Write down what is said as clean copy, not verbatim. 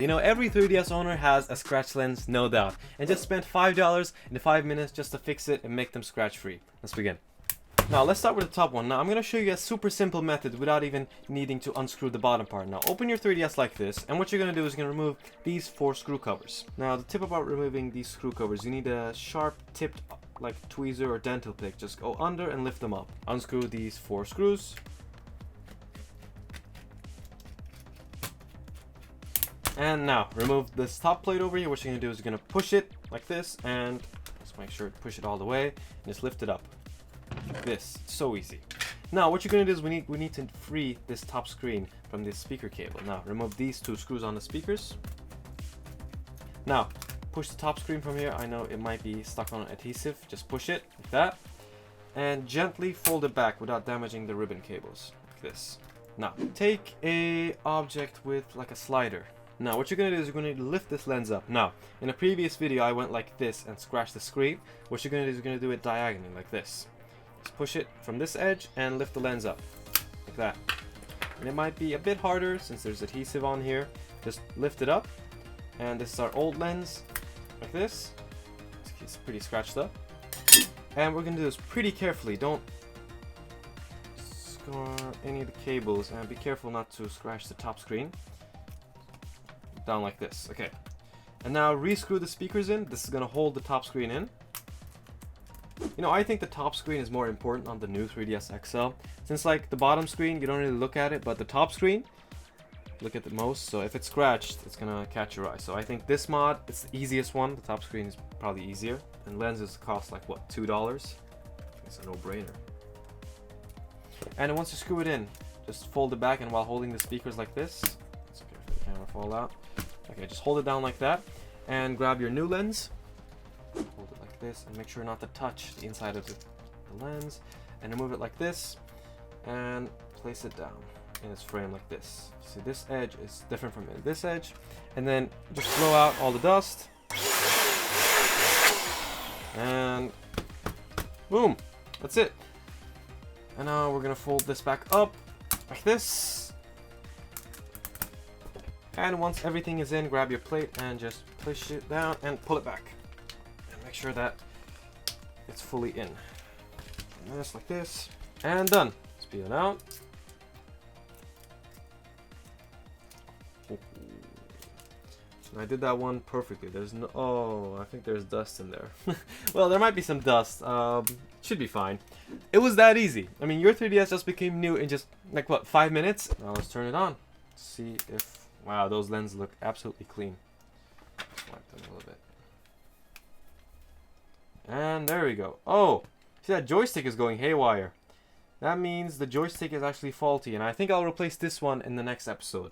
You know, every 3DS owner has a scratch lens, no doubt, and just spent $5 in 5 minutes just to fix it and make them scratch free. Let's begin. Now let's start with the top one. Now I'm going to show you a super simple method without even needing to unscrew the bottom part. Now open your 3DS like this, and what you're going to do is you're going to remove these 4 screw covers. Now the tip about removing these screw covers, you need a sharp tipped like tweezer or dental pick. Just go under and lift them up. Unscrew these 4 screws. And now remove this top plate over here. What you're going to do is you're going to push it like this, and just make sure to push it all the way and just lift it up. Like this. It's so easy. Now what you're going to do is we need to free this top screen from this speaker cable. Now remove these 2 screws on the speakers. Now push the top screen from here. I know it might be stuck on adhesive. Just push it like that and gently fold it back without damaging the ribbon cables like this. Now take a object with like a slider. Now what you're going to do is you're going to lift this lens up. Now in a previous video I went like this and scratched the screen. What you're going to do is you're going to do it diagonally like this. Just push it from this edge and lift the lens up like that. And it might be a bit harder since there's adhesive on here. Just lift it up, and this is our old lens like this. It's pretty scratched up, and we're going to do this pretty carefully. Don't scar any of the cables, and be careful not to scratch the top screen. Down like this. Okay, and now re-screw the speakers in. This is going to hold the top screen in. You know, I think the top screen is more important on the new 3DS XL, since like the bottom screen you don't really look at it, but the top screen look at the most. So if it's scratched, it's gonna catch your eye. So I think this mod, it's the easiest one. The top screen is probably easier, and lenses cost like what, $2? It's a no-brainer. And once you screw it in, just fold it back, and while holding the speakers like this, it's okay for the camera to fall out. Okay, just hold it down like that, and grab your new lens. Hold it like this, and make sure not to touch the inside of the lens, and remove it like this, and place it down in its frame like this. See, this edge is different from this edge, and then just blow out all the dust, and boom, that's it. And now we're gonna fold this back up like this, and once everything is in, grab your plate and just push it down and pull it back, and make sure that it's fully in. And just like this, and done. Speed it out. I did that one perfectly. There's no, oh, I think there's dust in there. Well, there might be some dust. Should be fine. It was that easy. I mean, your 3DS just became new in just like what, 5 minutes? Now let's turn it on. See if, wow, those lenses look absolutely clean. Just wipe them a little bit. And there we go. Oh, see, that joystick is going haywire. That means the joystick is actually faulty, and I think I'll replace this one in the next episode.